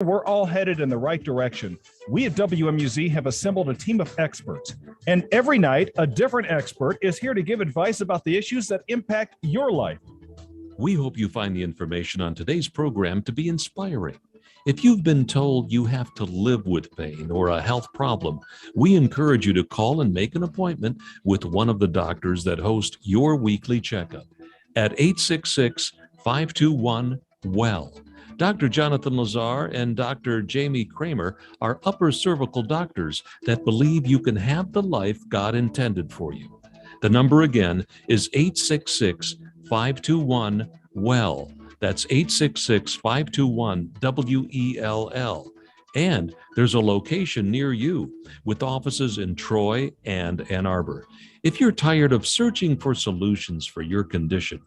We're all headed in the right direction. We at WMUZ have assembled a team of experts, and every night a different expert is here to give advice about the issues that impact your life. We hope you find the information on today's program to be inspiring. If you've been told you have to live with pain or a health problem, we encourage you to call and make an appointment with one of the doctors that host your weekly checkup at 866-521-WELL. Dr. Jonathan Lazar and Dr. Jamie Cramer are upper cervical doctors that believe you can have the life God intended for you. The number again is 866-521-WELL. That's 866-521-WELL. And there's a location near you with offices in Troy and Ann Arbor. If you're tired of searching for solutions for your condition,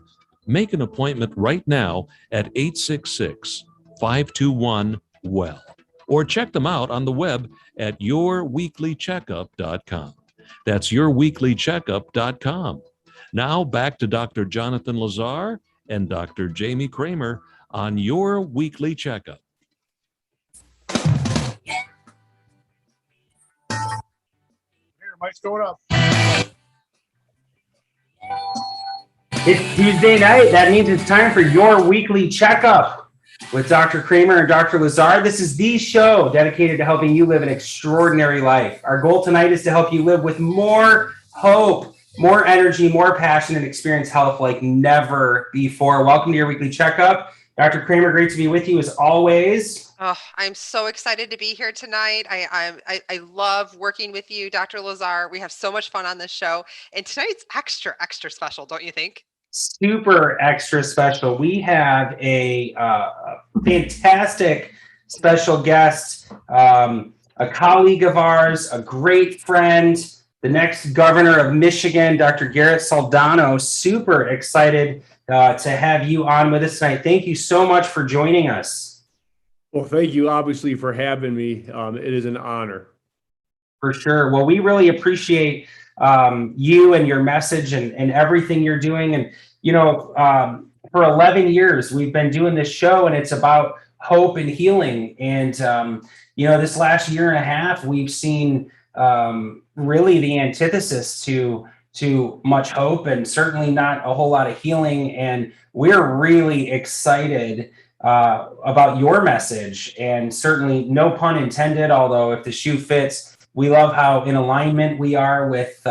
make an appointment right now at 866-521-WELL, or check them out on the web at yourweeklycheckup.com. That's yourweeklycheckup.com. Now back to Dr. Jonathan Lazar and Dr. Jamie Cramer on Your Weekly Checkup. Here, mic's going up. It's Tuesday night. That means it's time for Your Weekly Checkup with Dr. Cramer and Dr. Lazar. This is the show dedicated to helping you live an extraordinary life. Our goal tonight is to help you live with more hope, more energy, more passion, and experience health like never before. Welcome to Your Weekly Checkup. Dr. Cramer, great to be with you as always. Oh, I'm so excited to be here tonight. I love working with you, Dr. Lazar. We have so much fun on this show. And tonight's extra special, don't you think? Super extra special. We have a fantastic special guest, a colleague of ours, a great friend, the next governor of Michigan, Dr. Garrett Soldano. Super excited to have you on with us tonight. Thank you so much for joining us. Well, thank you, obviously, for having me. It is an honor. For sure. Well, we really appreciate you and your message and everything you're doing. And, you know, for 11 years, we've been doing this show, and it's about hope and healing. And, you know, this last year and a half, we've seen really the antithesis to much hope, and certainly not a whole lot of healing. And we're really excited about your message, and certainly no pun intended, although if the shoe fits, we love how in alignment we are with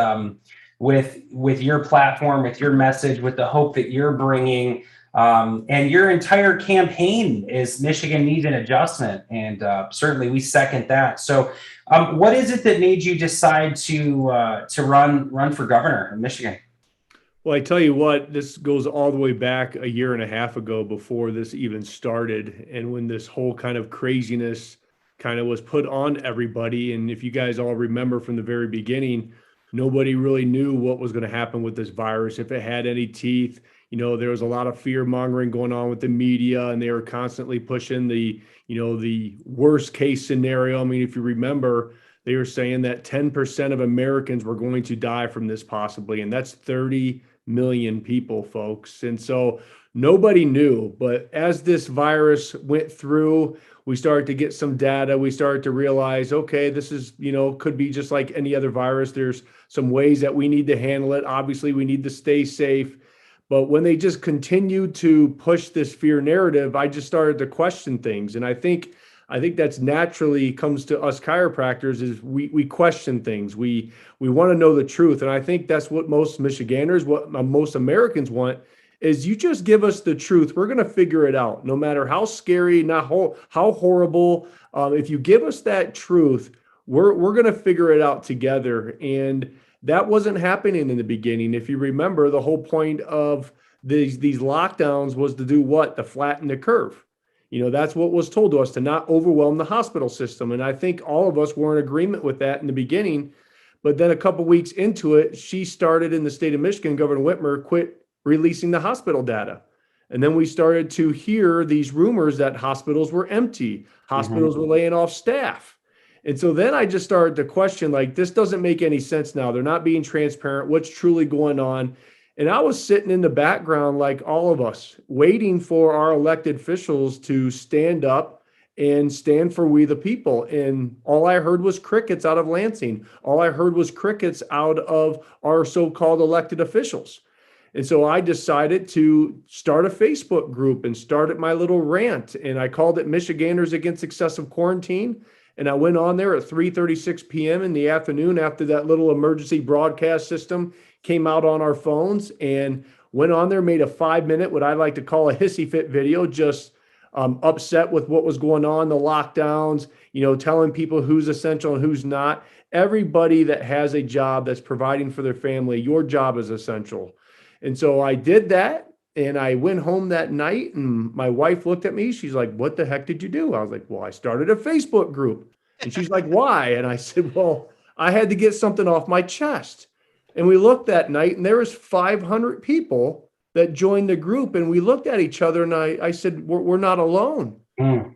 your platform, with your message, with the hope that you're bringing. And your entire campaign is Michigan Needs an Adjustment, and certainly we second that. So what is it that made you decide to run for governor of Michigan? Well, I tell you what, this goes all the way back a year and a half ago before this even started, and when this whole kind of craziness kind of was put on everybody. And if you guys all remember from the very beginning, nobody really knew what was going to happen with this virus, if it had any teeth. You know, there was a lot of fear mongering going on with the media, and they were constantly pushing the worst case scenario. I mean, if you remember, they were saying that 10% of Americans were going to die from this possibly, and that's 30 million people, folks. And so nobody knew. But as this virus went through, we started to get some data. We started to realize, okay, this is, could be just like any other virus. There's some ways that we need to handle it. Obviously, we need to stay safe. But when they just continued to push this fear narrative, I just started to question things. And I think that's naturally comes to us chiropractors is we question things. We want to know the truth. And I think that's what most Michiganders, what most Americans want, is you just give us the truth. We're going to figure it out, no matter how scary, how horrible. If you give us that truth, we're going to figure it out together. And that wasn't happening in the beginning. If you remember, the whole point of these lockdowns was to do what? To flatten the curve. That's what was told to us, to not overwhelm the hospital system. And I think all of us were in agreement with that in the beginning. But then a couple weeks into it, she started in the state of Michigan, Governor Whitmer quit releasing the hospital data. And then we started to hear these rumors that hospitals were empty, hospitals were laying off staff. And so then I just started to question, this doesn't make any sense now. They're not being transparent. What's truly going on? And I was sitting in the background, like all of us, waiting for our elected officials to stand up and stand for we the people. And all I heard was crickets out of Lansing. All I heard was crickets out of our so-called elected officials. And so I decided to start a Facebook group and started my little rant. And I called it Michiganders Against Excessive Quarantine. And I went on there at 3:36 p.m. in the afternoon after that little emergency broadcast system came out on our phones, and went on there, made a 5-minute, what I like to call a hissy fit video, just upset with what was going on, the lockdowns, telling people who's essential and who's not. Everybody that has a job that's providing for their family, your job is essential. And so I did that, and I went home that night, and my wife looked at me. She's like, "What the heck did you do?" I was like, "Well, I started a Facebook group." And she's like, "Why?" And I said, "Well, I had to get something off my chest." And we looked that night, and there was 500 people that joined the group. And we looked at each other, and I said, we're not alone.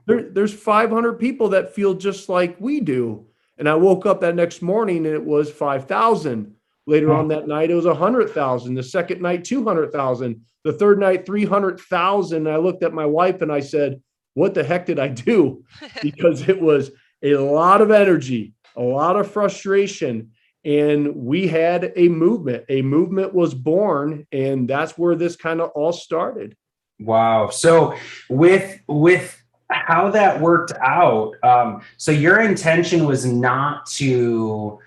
There's 500 people that feel just like we do. And I woke up that next morning, and it was 5,000. Later on that night, it was 100,000. The second night, 200,000. The third night, 300,000. I looked at my wife and I said, "What the heck did I do?" Because it was a lot of energy, a lot of frustration. And we had a movement. A movement was born, and that's where this kind of all started. Wow. So with how that worked out, so your intention was not to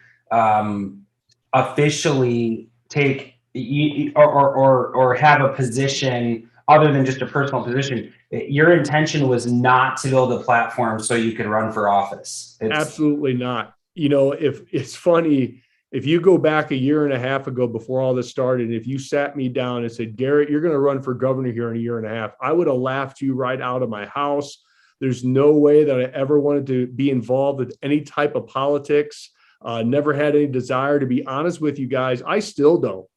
officially take or have a position other than just a personal position. Your intention was not to build a platform so you could run for office. Absolutely not. If it's funny, if you go back a year and a half ago before all this started, if you sat me down and said, "Garrett, you're going to run for governor here in a year and a half," I would have laughed you right out of my house. There's no way that I ever wanted to be involved with any type of politics. Never had any desire, to be honest with you guys. I still don't.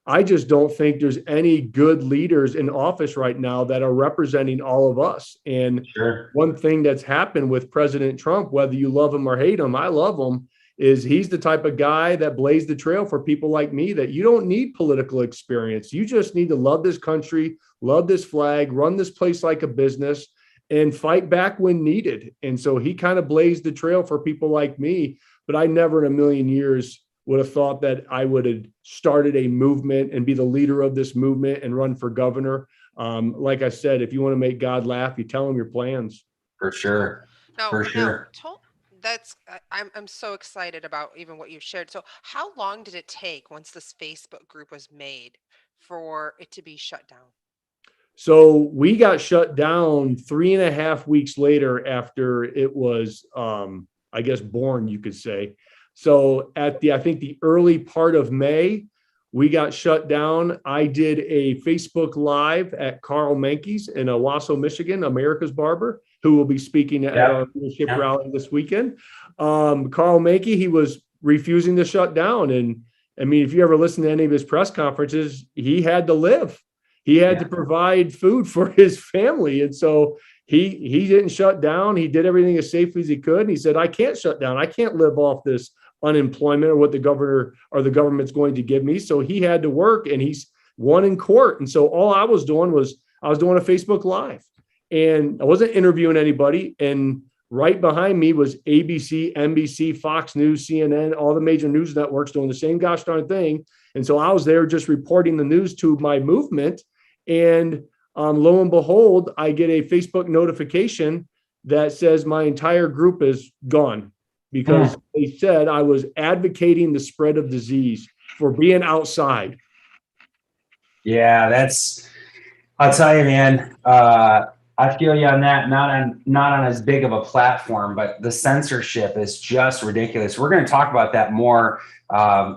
I just don't think there's any good leaders in office right now that are representing all of us. And One thing that's happened with President Trump, whether you love him or hate him, I love him, is he's the type of guy that blazed the trail for people like me, that you don't need political experience. You just need to love this country, love this flag, run this place like a business, and fight back when needed. And so he kind of blazed the trail for people like me. But I never in a million years would have thought that I would have started a movement and be the leader of this movement and run for governor. Like I said, if you want to make God laugh, you tell him your plans. For sure. I'm so excited about even what you've shared. So how long did it take once this Facebook group was made for it to be shut down? So we got shut down 3.5 weeks later after it was, born, you could say. So I think the early part of May, we got shut down. I did a Facebook Live at Carl Menkes in Owasso, Michigan, America's barber, who will be speaking at our leadership rally this weekend. Carl Menke, he was refusing to shut down. And I mean, if you ever listen to any of his press conferences, he had to live. He had to provide food for his family. And so he didn't shut down. He did everything as safely as he could. And he said, "I can't shut down. I can't live off this unemployment or what the governor or the government's going to give me." So he had to work, and he's won in court. And so all I was doing a Facebook Live, and I wasn't interviewing anybody. And right behind me was ABC, NBC, Fox News, CNN, all the major news networks doing the same gosh darn thing. And so I was there just reporting the news to my movement. And lo and behold, I get a Facebook notification that says my entire group is gone, because they said I was advocating the spread of disease for being outside. Yeah, I'll tell you, man, I feel you on that. Not on as big of a platform, but the censorship is just ridiculous. We're going to talk about that more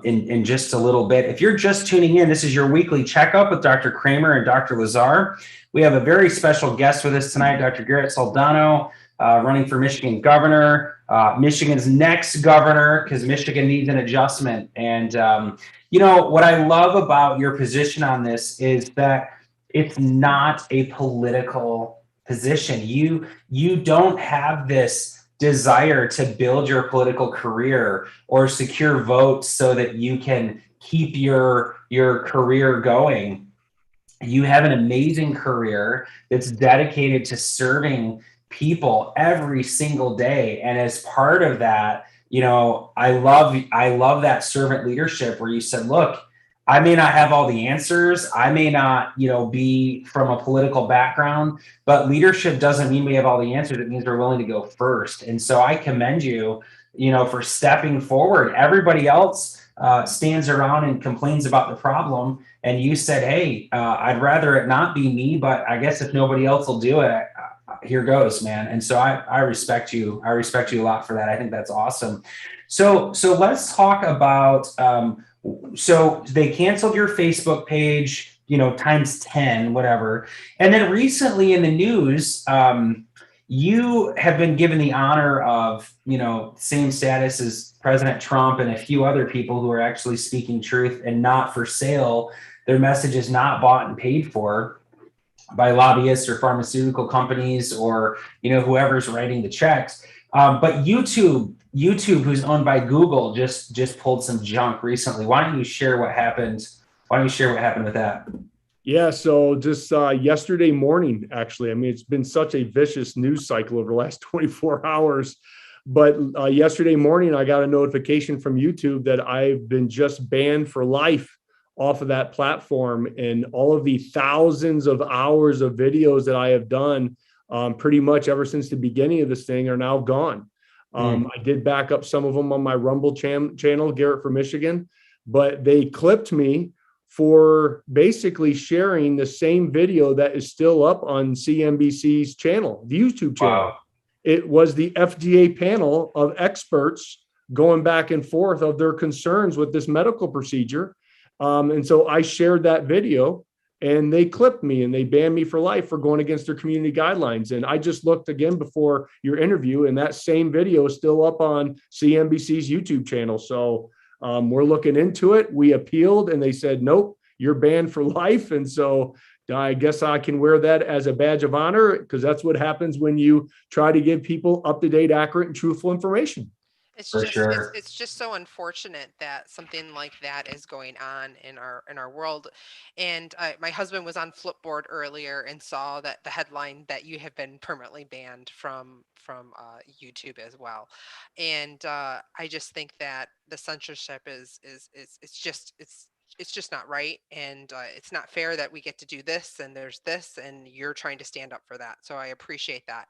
in just a little bit. If you're just tuning in, this is your weekly checkup with Dr. Cramer and Dr. Lazar. We have a very special guest with us tonight, Dr. Garrett Soldano, running for Michigan governor, Michigan's next governor, because Michigan needs an adjustment. And, what I love about your position on this is that it's not a political position. You don't have this desire to build your political career or secure votes so that you can keep your career going. You have an amazing career that's dedicated to serving people every single day. And as part of that, I love that servant leadership where you said, look, I may not have all the answers. I may not, be from a political background, but leadership doesn't mean we have all the answers. It means we're willing to go first. And so I commend you, for stepping forward. Everybody else stands around and complains about the problem. And you said, hey, I'd rather it not be me, but I guess if nobody else will do it, here goes, man. And so I respect you. I respect you a lot for that. I think that's awesome. So let's talk about, so they canceled your Facebook page, times 10, whatever. And then recently in the news, you have been given the honor of, same status as President Trump and a few other people who are actually speaking truth and not for sale. Their message is not bought and paid for by lobbyists or pharmaceutical companies or, whoever's writing the checks. But YouTube, who's owned by Google, just pulled some junk recently. Why don't you share what happened? Why don't you share what happened with that? Yeah, so just yesterday morning, actually, it's been such a vicious news cycle over the last 24 hours. But yesterday morning, I got a notification from YouTube that I've been just banned for life off of that platform. And all of the thousands of hours of videos that I have done pretty much ever since the beginning of this thing are now gone. I did back up some of them on my Rumble channel, Garrett for Michigan, but they clipped me for basically sharing the same video that is still up on CNBC's channel, the YouTube channel. Wow. It was the FDA panel of experts going back and forth of their concerns with this medical procedure. And so I shared that video and they clipped me and they banned me for life for going against their community guidelines. And I just looked again before your interview and that same video is still up on CNBC's YouTube channel. So we're looking into it. We appealed and they said, nope, you're banned for life. And so I guess I can wear that as a badge of honor because that's what happens when you try to give people up-to-date, accurate, and truthful information. It's just so unfortunate that something like that is going on in our world. And my husband was on Flipboard earlier and saw that the headline that you have been permanently banned from YouTube as well. And I just think that the censorship is it's just not right, and it's not fair that we get to do this and there's this and you're trying to stand up for that. So I appreciate that.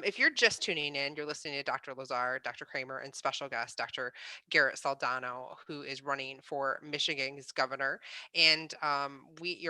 If you're just tuning in, you're listening to Dr. Lazar, Dr. Cramer, and special guest Dr. Garrett Saldano, who is running for Michigan's governor. And we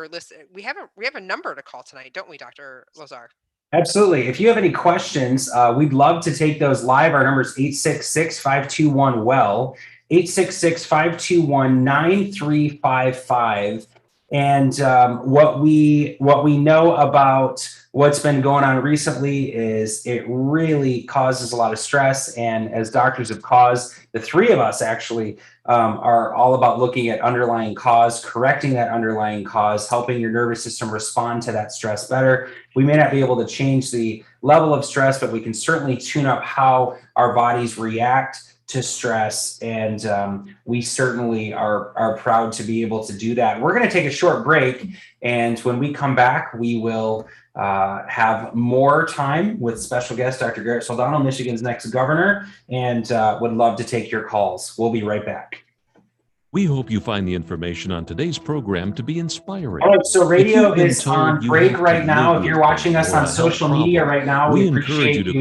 have a number to call tonight, don't we, Dr. Lazar? Absolutely. If you have any questions, we'd love to take those live. Our number is 866-521-WELL. 866-521-9355. And what we know about what's been going on recently is it really causes a lot of stress. And as doctors of cause, the three of us actually are all about looking at underlying cause, correcting that underlying cause, helping your nervous system respond to that stress better. We may not be able to change the level of stress, but we can certainly tune up how our bodies react to stress, and we certainly are proud to be able to do that. We're going to take a short break, and when we come back, we will have more time with special guest Dr. Garrett Soldano, Michigan's next governor, and would love to take your calls. We'll be right back. We hope you find the information on today's program to be inspiring. All right, so radio is on break right now. If you're watching us on social media right now, we appreciate you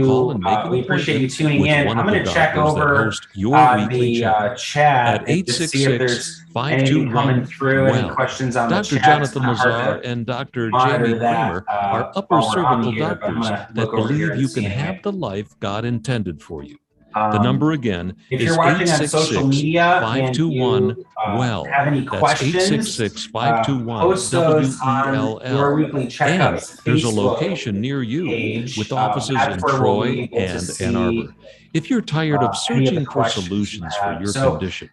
tuning in. I'm going to check over the chat at to see if there's anything coming through, any questions on the chat. Dr. Jonathan Lazar and Dr. Jamie Cramer are upper cervical doctors that believe you can have the life God intended for you. The number again is 866-521-WELL. Have any questions? That's 866-521-WELL. And there's a location near you with offices in Troy and Ann Arbor. If you're tired of searching for solutions for your condition,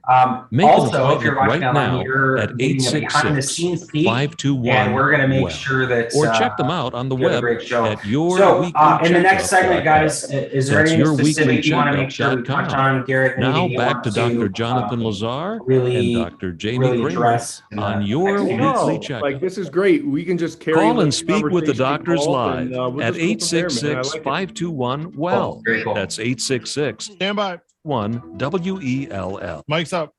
make an appointment right now at 866-521-WELL. Or check them out on the web at Your Weekly Checkup. In the next segment, guys, is there anything specific you want to make make sure we touch on, Garrett, Now anything you back want to Dr. Jonathan Lazar and really, Dr. Jamie really Cramer address in the on next your few minutes. weekly No, checkup. like this is great. We can just carry Call the and speak with the conversation we doctors called, live and, we'll at just go from there, man. I like it. 866-521-WELL. Very cool. That's 866 Stand by. 1 WELL. Mike's up.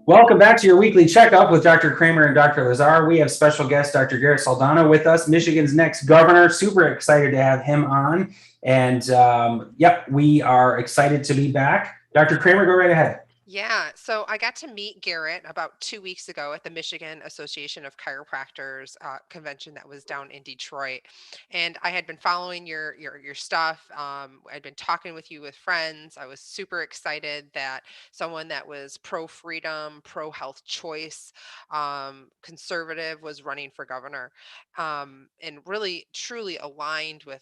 Welcome back to your weekly checkup with Dr. Cramer and Dr. Lazar. We have special guest Dr. Garrett Soldano with us, Michigan's next governor. Super excited to have him on. And yep, we are excited to be back. Dr. Cramer, go right ahead. Yeah, so I got to meet Garrett about 2 weeks ago at the Michigan Association of Chiropractors convention that was down in Detroit, and I had been following your stuff. I'd been talking with you with friends. I was super excited that someone that was pro freedom, pro health choice, conservative was running for governor, and really truly aligned with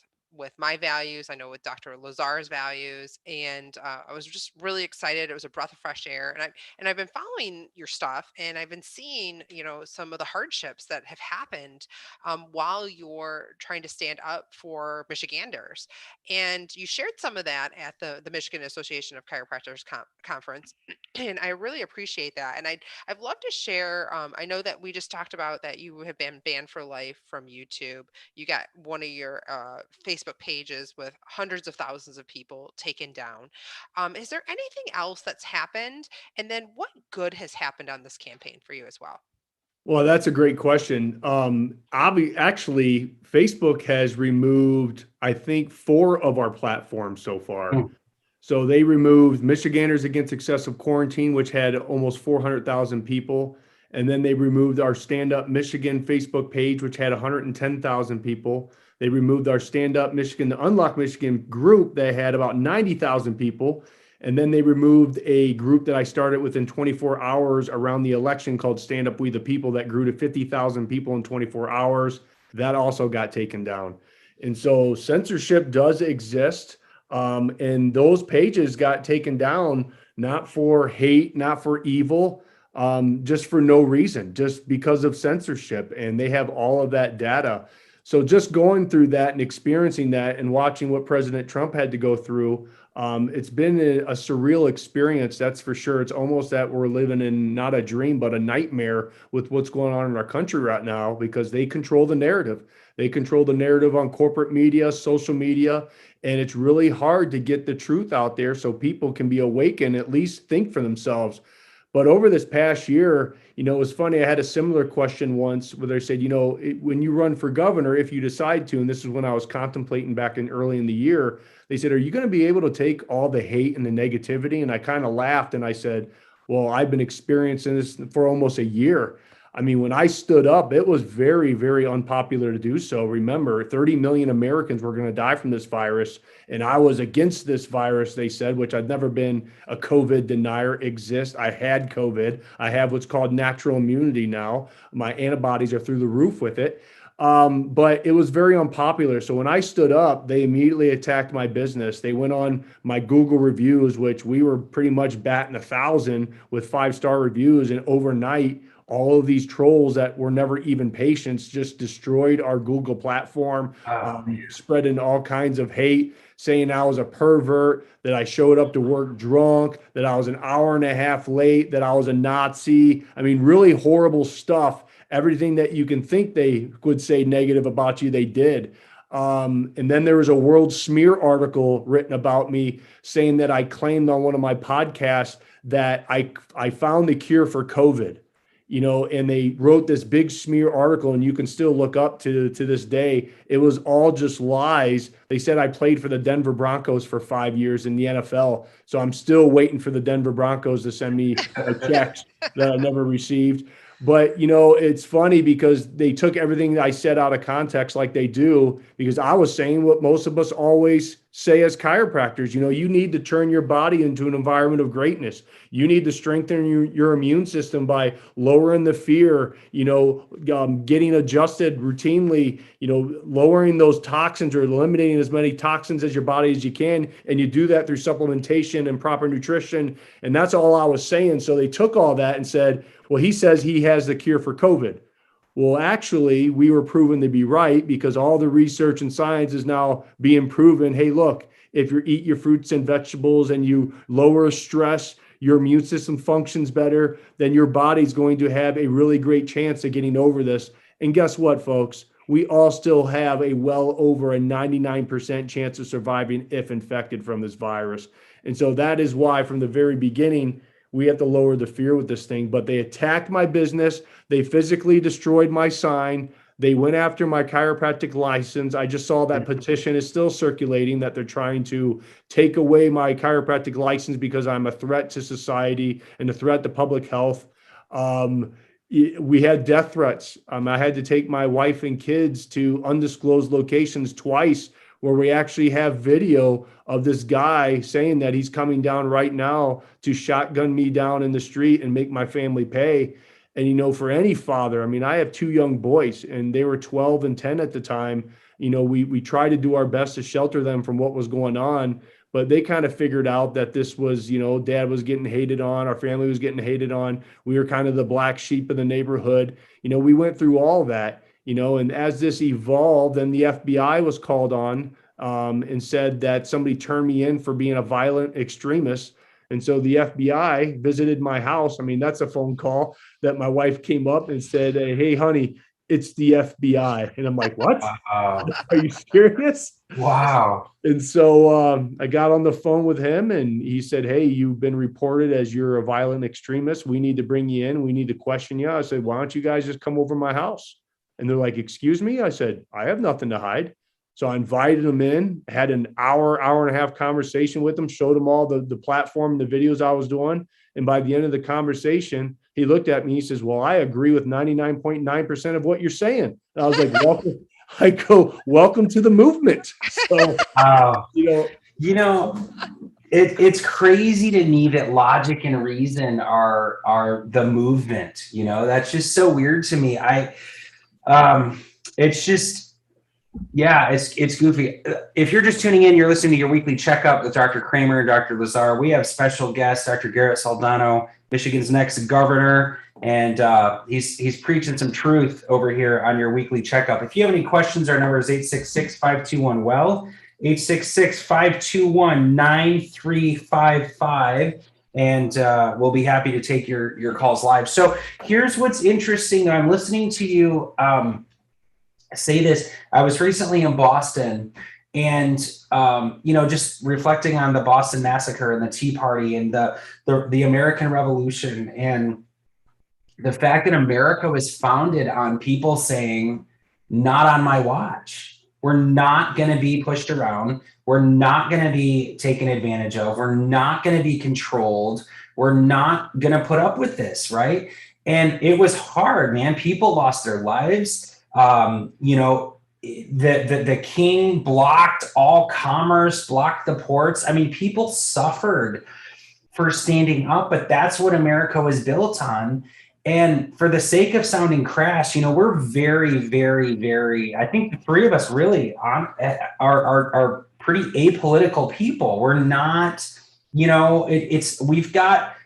my values. I know with Dr. Lazar's values, and I was just really excited. It was a breath of fresh air, and I've been following your stuff, and I've been seeing some of the hardships that have happened while you're trying to stand up for Michiganders, and you shared some of that at the Michigan Association of Chiropractors conference, and I really appreciate that. And I've loved to share. I know that we just talked about that you have been banned for life from YouTube. You got one of your Facebook pages with hundreds of thousands of people taken down. Is there anything else that's happened? And then what good has happened on this campaign for you as well? Well, that's a great question. Actually, Facebook has removed, I think, 4 of our platforms so far. So they removed Michiganders Against Excessive Quarantine, which had almost 400,000 people. And then they removed our Stand Up Michigan Facebook page, which had 110,000 people. They removed our Stand Up Michigan, the Unlock Michigan group that had about 90,000 people. And then they removed a group that I started within 24 hours around the election called Stand Up We the People that grew to 50,000 people in 24 hours. That also got taken down. And so censorship does exist. And those pages got taken down, not for hate, not for evil, just for no reason, just because of censorship. And they have all of that data. So just going through that and experiencing that and watching what President Trump had to go through, it's been a surreal experience, that's for sure. It's almost that we're living in not a dream, but a nightmare with what's going on in our country right now, because they control the narrative. They control the narrative on corporate media, social media, and it's really hard to get the truth out there so people can be awake and at least think for themselves. But over this past year, it was funny. I had a similar question once where they said, when you run for governor, if you decide to, and this is when I was contemplating back in early in the year, they said, are you going to be able to take all the hate and the negativity? And I kind of laughed and I said, well, I've been experiencing this for almost a year. I mean, when I stood up, it was very, very unpopular to do so. Remember, 30 million Americans were going to die from this virus. And I was against this virus, they said, which I've never been a COVID denier. I had COVID. I have what's called natural immunity now. My antibodies are through the roof with it. But it was very unpopular. So when I stood up, they immediately attacked my business. They went on my Google reviews, which we were pretty much batting 1,000 with 5-star reviews. And overnight, all of these trolls that were never even patients just destroyed our Google platform, spreading all kinds of hate, saying I was a pervert, that I showed up to work drunk, that I was an hour and a half late, that I was a Nazi. I mean, really horrible stuff. Everything that you can think they would say negative about you, they did. And then there was a world smear article written about me saying that I claimed on one of my podcasts that I found the cure for COVID. And they wrote this big smear article, and you can still look up to this day. It was all just lies. They said I played for the Denver Broncos for 5 years in the NFL. So I'm still waiting for the Denver Broncos to send me checks that I never received. But, it's funny because they took everything that I said out of context like they do, because I was saying what most of us always say as chiropractors. You need to turn your body into an environment of greatness. You need to strengthen your immune system by lowering the fear, getting adjusted routinely, lowering those toxins or eliminating as many toxins as your body as you can. And you do that through supplementation and proper nutrition. And that's all I was saying. So they took all that and said, well, he says he has the cure for COVID. Well, actually, we were proven to be right, because all the research and science is now being proven. Hey, look, if you eat your fruits and vegetables and you lower stress, your immune system functions better, then your body's going to have a really great chance of getting over this. And guess what, folks? We all still have a well over a 99% chance of surviving if infected from this virus. And so that is why from the very beginning, we have to lower the fear with this thing. But they attacked my business. They physically destroyed my sign. They went after my chiropractic license. I just saw that petition is still circulating that they're trying to take away my chiropractic license because I'm a threat to society and a threat to public health. We had death threats. I had to take my wife and kids to undisclosed locations twice, where we actually have video of this guy saying that he's coming down right now to shotgun me down in the street and make my family pay. And, you know, for any father, I mean, I have two young boys and they were 12 and 10 at the time. You know, we try to do our best to shelter them from what was going on, but they kind of figured out that this was, you know, dad was getting hated on, our family was getting hated on. We were kind of the black sheep of the neighborhood. You know, we went through all that, you know, and as this evolved, then the FBI was called on and said that somebody turned me in for being a violent extremist. And so the FBI visited my house. I mean, that's a phone call that my wife came up and said, hey, honey, it's the FBI. And I'm like, what? Wow. Are you serious? Wow. And so I got on the phone with him and he said, hey, you've been reported as you're a violent extremist. We need to bring you in. We need to question you. I said, why don't you guys just come over to my house? And they're like, excuse me? I said, I have nothing to hide. So I invited them in, had an hour and a half conversation with them, showed them all the platform, the videos I was doing. And by the end of the conversation, he looked at me, he says, well, I agree with 99.9% of what you're saying. And I was like, welcome to the movement. So, it's crazy to me that logic and reason are the movement. You know, that's just so weird to me. It's just, yeah, it's goofy. If you're just tuning in, you're listening to your weekly checkup with Dr. Cramer and Dr. Lazar. We have special guest, Dr. Garrett Soldano, Michigan's next governor, and he's preaching some truth over here on your weekly checkup. If you have any questions, our number is 866-521-WELL, 866-521-9355, and we'll be happy to take your calls live. So here's what's interesting. I'm listening to you say this. I was recently in Boston and, just reflecting on the Boston Massacre and the Tea Party and the American Revolution, and the fact that America was founded on people saying, not on my watch. We're not going to be pushed around. We're not going to be taken advantage of. We're not going to be controlled. We're not going to put up with this, right? And it was hard, man. People lost their lives. The king blocked all commerce, blocked the ports. I mean, people suffered for standing up, but that's what America was built on. And for the sake of sounding crass, we're very, very, very, I think the three of us really are pretty apolitical people. We're not, we've got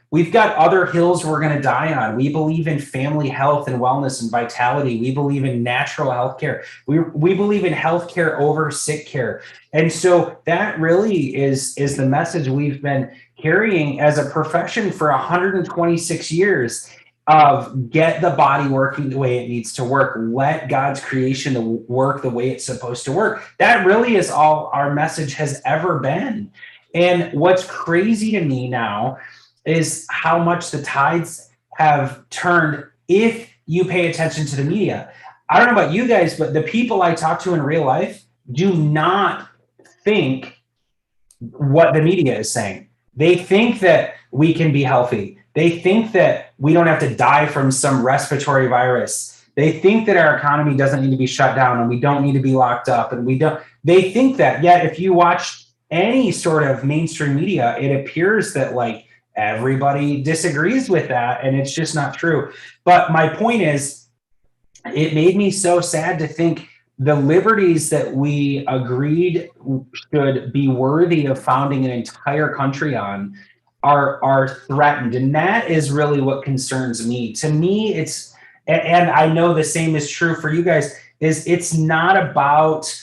other hills we're going to die on. We believe in family health and wellness and vitality. We believe in natural health care. We believe in health care over sick care. And so that really is the message we've been carrying as a profession for 126 years of get the body working the way it needs to work. Let God's creation work the way it's supposed to work. That really is all our message has ever been. And what's crazy to me now is how much the tides have turned if you pay attention to the media. I don't know about you guys, but the people I talk to in real life do not think what the media is saying. They think that we can be healthy. They think that we don't have to die from some respiratory virus. They think that our economy doesn't need to be shut down and we don't need to be locked up they think that. Yet if you watch any sort of mainstream media, it appears that everybody disagrees with that, and it's just not true. But my point is, it made me so sad to think the liberties that we agreed should be worthy of founding an entire country on are threatened. And that is really what concerns me. To me, and I know the same is true for you guys, is it's not about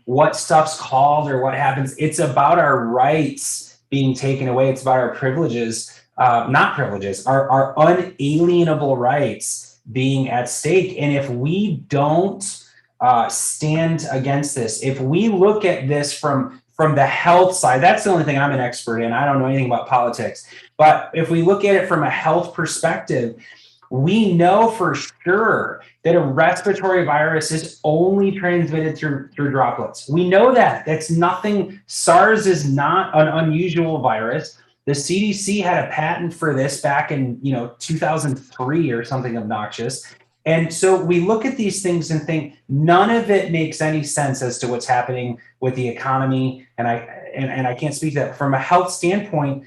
what stuff's called or what happens. It's about our rights being taken away. It's about our privileges, not privileges, our unalienable rights being at stake. And if we don't stand against this, if we look at this from the health side, that's the only thing I'm an expert in. I don't know anything about politics. But if we look at it from a health perspective, we know for sure that a respiratory virus is only transmitted through droplets. We know that. That's nothing. SARS is not an unusual virus. The CDC had a patent for this back in 2003 or something obnoxious. And so we look at these things and think none of it makes any sense as to what's happening with the economy. And I can't speak to that from a health standpoint.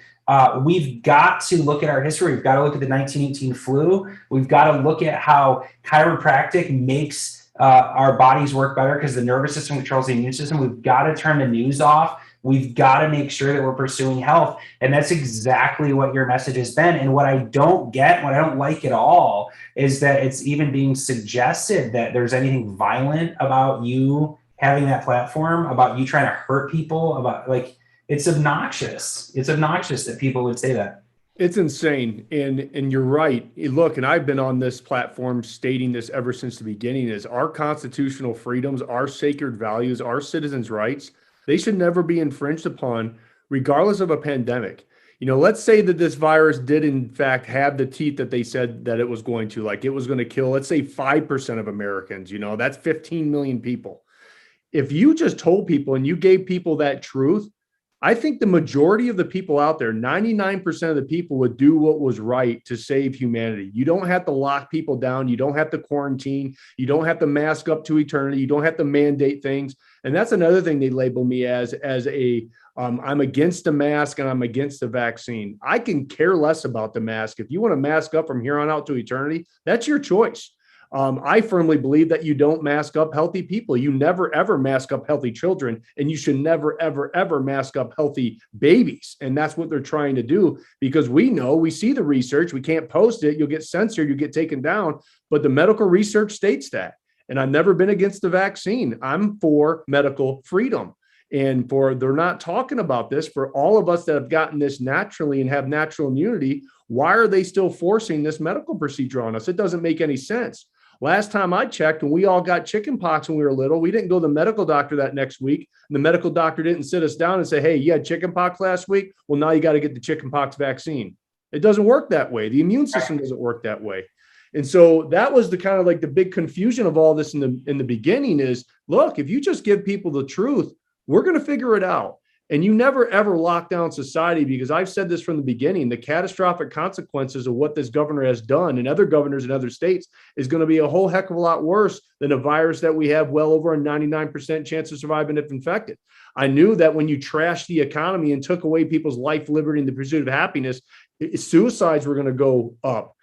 We've got to look at our history. We've got to look at the 1918 flu. We've got to look at how chiropractic makes our bodies work better because the nervous system controls the immune system. We've got to turn the news off. We've got to make sure that we're pursuing health. And that's exactly what your message has been. And what I don't get, what I don't like at all, is that it's even being suggested that there's anything violent about you having that platform, about you trying to hurt people, about it's obnoxious. It's obnoxious that people would say that. It's insane. And you're right. Look, and I've been on this platform stating this ever since the beginning, is our constitutional freedoms, our sacred values, our citizens' rights, they should never be infringed upon, regardless of a pandemic. Let's say that this virus did in fact have the teeth that they said that it was going to, like it was going to kill, let's say 5% of Americans, that's 15 million people. If you just told people and you gave people that truth, I think the majority of the people out there, 99% of the people would do what was right to save humanity. You don't have to lock people down. You don't have to quarantine. You don't have to mask up to eternity. You don't have to mandate things. And that's another thing they label me as I'm against the mask and I'm against the vaccine. I can care less about the mask. If you want to mask up from here on out to eternity, that's your choice. I firmly believe that you don't mask up healthy people. You never, ever mask up healthy children, and you should never, ever, ever mask up healthy babies. And that's what they're trying to do, because we see the research. We can't post it. You'll get censored. You get taken down. But the medical research states that. And I've never been against the vaccine. I'm for medical freedom. And they're not talking about this for all of us that have gotten this naturally and have natural immunity. Why are they still forcing this medical procedure on us? It doesn't make any sense. Last time I checked, when we all got chicken pox when we were little, we didn't go to the medical doctor that next week. And the medical doctor didn't sit us down and say, hey, you had chicken pox last week. Well, now you got to get the chicken pox vaccine. It doesn't work that way. The immune system doesn't work that way. And so that was the kind of like the big confusion of all this in the beginning is, look, if you just give people the truth, we're going to figure it out. And you never, ever lock down society, because I've said this from the beginning, the catastrophic consequences of what this governor has done and other governors in other states is going to be a whole heck of a lot worse than a virus that we have well over a 99% chance of surviving if infected. I knew that when you trashed the economy and took away people's life, liberty, and the pursuit of happiness, suicides were going to go up.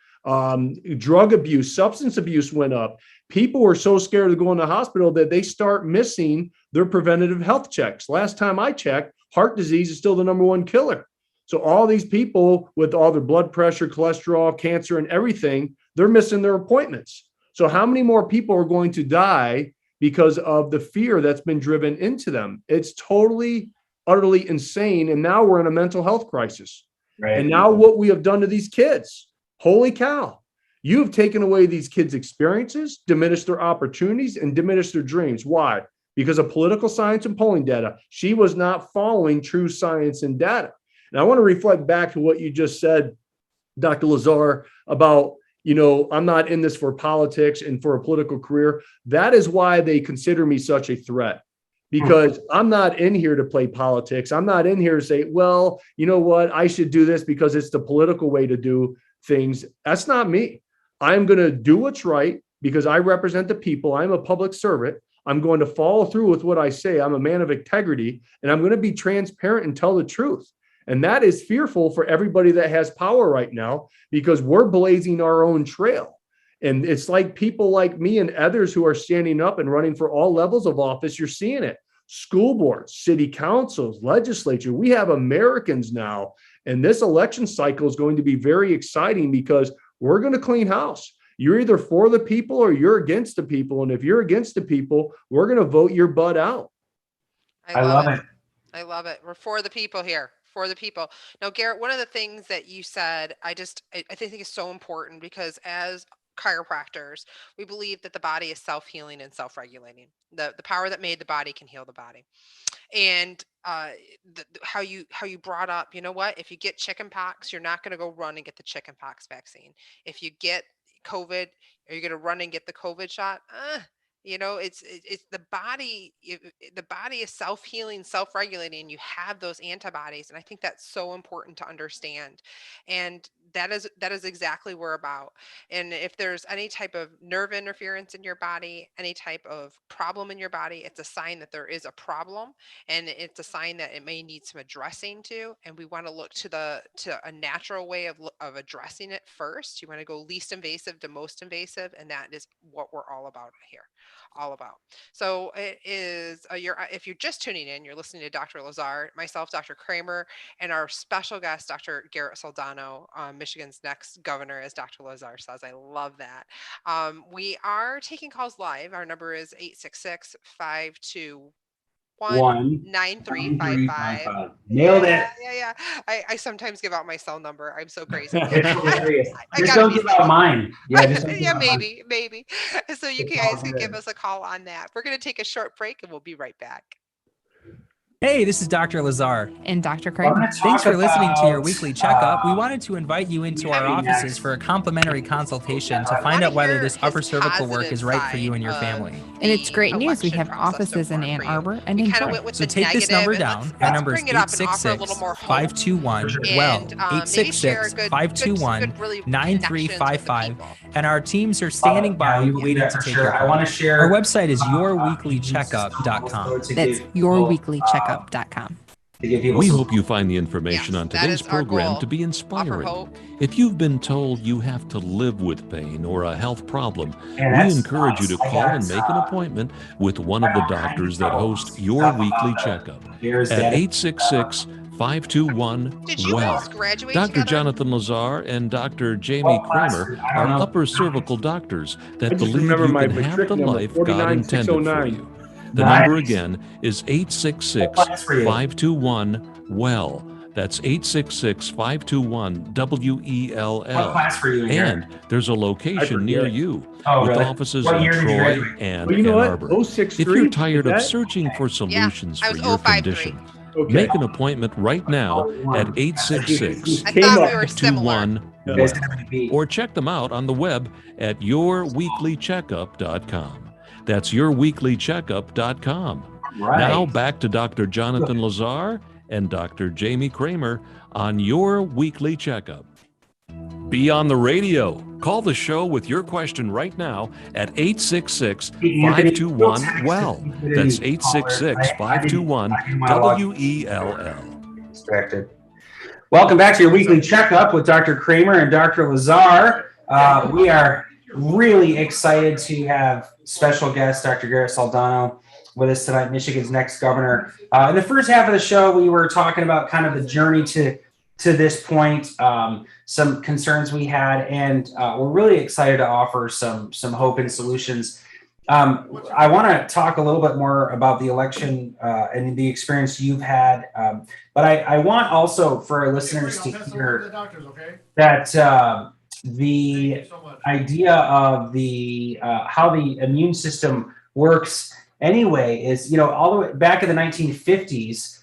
Drug abuse, substance abuse went up. People were so scared of going to the hospital that they start missing their preventative health checks. Last time I checked, heart disease is still the number one killer. So all these people with all their blood pressure, cholesterol, cancer, and everything, they're missing their appointments. So how many more people are going to die because of the fear that's been driven into them? It's totally, utterly insane. And now we're in a mental health crisis. Right. And now what we have done to these kids, holy cow. You've taken away these kids' experiences, diminished their opportunities, and diminished their dreams. Why? Because of political science and polling data. She was not following true science and data. And I want to reflect back to what you just said, Dr. Lazar, about, I'm not in this for politics and for a political career. That is why they consider me such a threat. Because I'm not in here to play politics. I'm not in here to say, well, you know what? I should do this because it's the political way to do things. That's not me. I'm going to do what's right because I represent the people. I'm a public servant. I'm going to follow through with what I say. I'm a man of integrity, and I'm going to be transparent and tell the truth. And that is fearful for everybody that has power right now, because we're blazing our own trail. And it's like people like me and others who are standing up and running for all levels of office. You're seeing it. School boards, city councils, legislature. We have Americans now. And this election cycle is going to be very exciting because we're going to clean house. You're either for the people or you're against the people. And if you're against the people, we're going to vote your butt out. I love it. I love it. We're for the people here, for the people. Now, Garrett, one of the things that you said, I think is so important, because as chiropractors, we believe that the body is self-healing and self-regulating. The power that made the body can heal the body. And how you brought up, you know what, if you get chicken pox, you're not going to go run and get the chicken pox vaccine. If you get COVID, are you going to run and get the COVID shot? It's the body. The body is self-healing, self-regulating. You have those antibodies, and I think that's so important to understand. And that is exactly what we're about. And if there's any type of nerve interference in your body, any type of problem in your body, it's a sign that there is a problem, and it's a sign that it may need some addressing to. And we want to look to a natural way of addressing it first. You want to go least invasive to most invasive, and that is what we're all about here. All about. So it is if you're just tuning in, you're listening to Dr. Lazar, myself, Dr. Cramer, and our special guest, Dr. Garrett Soldano, Michigan's next governor, as Dr. Lazar says. I love that. We are taking calls live. Our number is 866-521-9355. Nailed it. Yeah. I sometimes give out my cell number. I'm so crazy. It's hilarious. Just don't give out mine. Yeah, maybe. So you guys can give us a call on that. We're going to take a short break, and we'll be right back. Hey, this is Dr. Lazar. And Dr. Cramer. Thanks for listening to your weekly checkup. We wanted to invite you into our offices for a complimentary consultation to find out whether this upper cervical work is right for you and your family. And it's great news. We have offices in Ann Arbor and in Troy. So take this number down. Our number is 866-521-WELL, 866-521-9355. And our teams are standing by waiting to take your call. Our website is yourweeklycheckup.com. That's yourweeklycheckup.com. We hope you find the information on today's program to be inspiring. If you've been told you have to live with pain or a health problem, we encourage you to call and make an appointment with one of the doctors that host Your Weekly Checkup at 866-521-WELL. Dr. Jonathan Lazar and Dr. Jamie Cramer are upper cervical doctors that believe you can have the life God intended for you. The number again is 866-521-WELL. That's 866-521-WELL. And there's a location near you with offices in Troy and Ann Arbor. If you're tired of searching for solutions for your condition, make an appointment right now at 866-521-WELL. Or check them out on the web at yourweeklycheckup.com. That's yourweeklycheckup.com. Now back to Dr. Jonathan Lazar and Dr. Jamie Cramer on Your Weekly Checkup. Be on the radio. Call the show with your question right now at 866-521-WELL. That's 866-521-WELL. Distracted. Welcome back to Your Weekly Checkup with Dr. Cramer and Dr. Lazar. We are really excited to have special guest Dr. Garrett Saldano with us tonight, Michigan's next governor. In the first half of the show, we were talking about kind of the journey to this point, some concerns we had, and we're really excited to offer some hope and solutions. I want to talk a little bit more about the election and the experience you've had, but I want also for our listeners to hear that the idea of the how the immune system works anyway is, all the way back in the 1950s,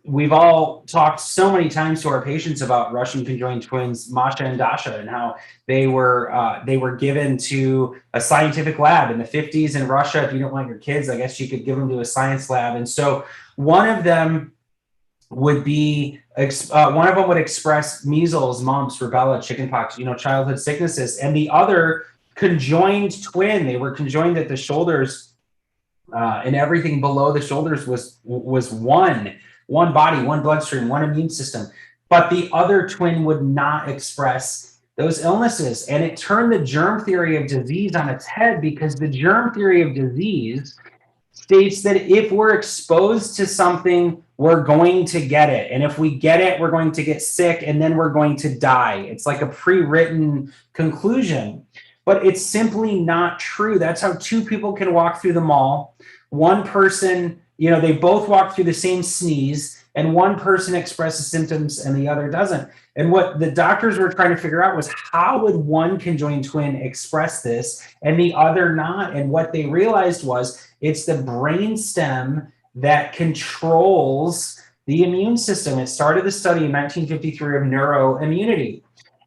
we've all talked so many times to our patients about Russian conjoined twins, Masha and Dasha, and how they were given to a scientific lab in the 50s in Russia. If you don't want your kids, I guess you could give them to a science lab. And so one of them would express measles, mumps, rubella, chickenpox, childhood sicknesses, and the other conjoined twin. They were conjoined at the shoulders, and everything below the shoulders was one body, one bloodstream, one immune system. But the other twin would not express those illnesses, and it turned the germ theory of disease on its head, because the germ theory of disease states that if we're exposed to something, we're going to get it. And if we get it, we're going to get sick, and then we're going to die. It's like a pre-written conclusion. but it's simply not true. That's how two people can walk through the mall. One person, they both walk through the same sneeze, and one person expresses symptoms and the other doesn't. And what the doctors were trying to figure out was, how would one conjoined twin express this and the other not? And what they realized was, it's the brain stem that controls the immune system. It started the study in 1953 of neuroimmunity.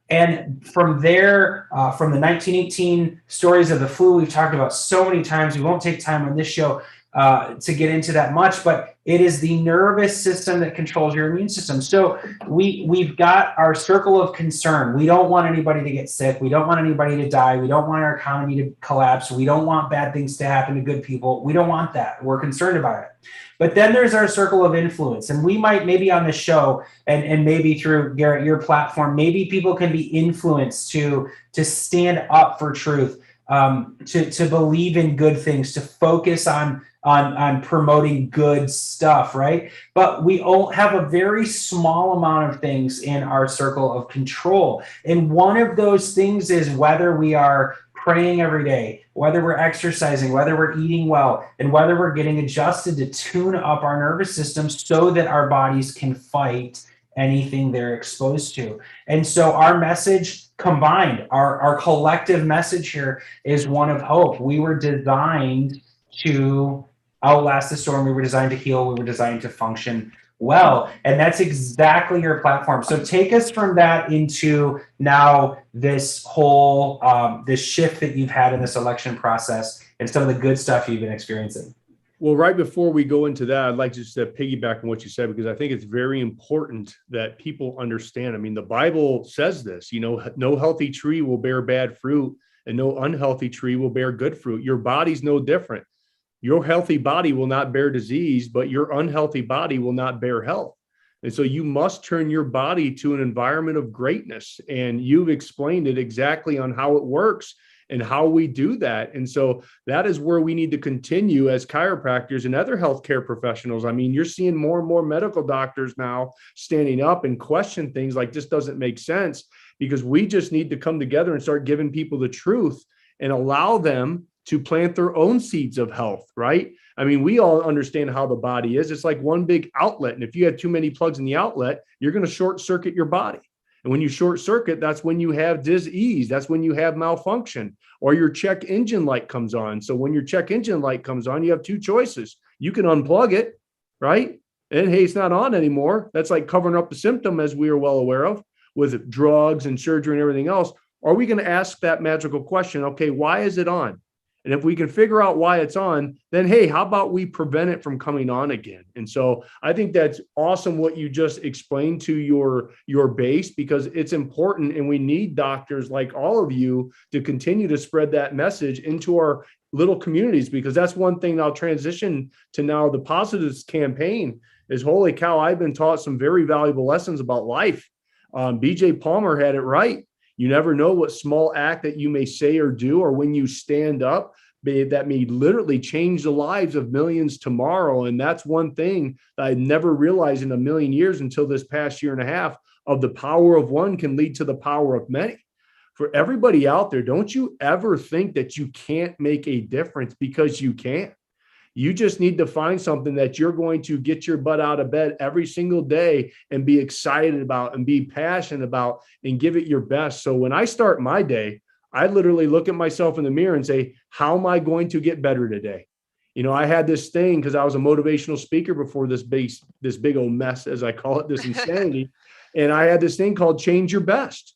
And from there, from the 1918 stories of the flu, we've talked about so many times, we won't take time on this show to get into that much, but it is the nervous system that controls your immune system. So we've got our circle of concern. We don't want anybody to get sick. We don't want anybody to die. We don't want our economy to collapse. We don't want bad things to happen to good people. We don't want that. We're concerned about it. But then there's our circle of influence. And we might, maybe on the show, and maybe through, Garrett, your platform, maybe people can be influenced to stand up for truth, to believe in good things, to focus on promoting good stuff, right? But we all have a very small amount of things in our circle of control. And one of those things is whether we are praying every day, whether we're exercising, whether we're eating well, and whether we're getting adjusted to tune up our nervous system so that our bodies can fight anything they're exposed to. And so our message combined, our collective message here is one of hope. We were designed to outlast the storm. We were designed to heal. We were designed to function well. And that's exactly your platform. So take us from that into now this whole, this shift that you've had in this election process and some of the good stuff you've been experiencing. Well, right before we go into that, I'd like to just piggyback on what you said, because I think it's very important that people understand. I mean, the Bible says this, no healthy tree will bear bad fruit and no unhealthy tree will bear good fruit. Your body's no different. Your healthy body will not bear disease, but your unhealthy body will not bear health. And so you must turn your body to an environment of greatness. And you've explained it exactly on how it works and how we do that. And so that is where we need to continue as chiropractors and other healthcare professionals. I mean, you're seeing more and more medical doctors now standing up and question things like, this doesn't make sense, because we just need to come together and start giving people the truth and allow them to plant their own seeds of health, right? I mean, we all understand how the body is. It's like one big outlet. And if you have too many plugs in the outlet, you're going to short circuit your body. And when you short circuit, that's when you have disease. That's when you have malfunction, or your check engine light comes on. So when your check engine light comes on, you have two choices. You can unplug it, right? And hey, it's not on anymore. That's like covering up the symptom, as we are well aware of, with drugs and surgery and everything else. Are we going to ask that magical question? Okay, why is it on? And if we can figure out why it's on, then, hey, how about we prevent it from coming on again? And so I think that's awesome what you just explained to your base, because it's important. And we need doctors like all of you to continue to spread that message into our little communities, because that's one thing. I'll transition to now the Positives campaign is, holy cow, I've been taught some very valuable lessons about life. BJ Palmer had it right. You never know what small act that you may say or do, or when you stand up, that may literally change the lives of millions tomorrow. And that's one thing that I never realized in a million years until this past year and a half, of the power of one can lead to the power of many. For everybody out there, don't you ever think that you can't make a difference, because you can. You just need to find something that you're going to get your butt out of bed every single day and be excited about and be passionate about and give it your best. So when I start my day, I literally look at myself in the mirror and say, how am I going to get better today? I had this thing, because I was a motivational speaker before this big old mess, as I call it, this insanity. And I had this thing called Change Your Best.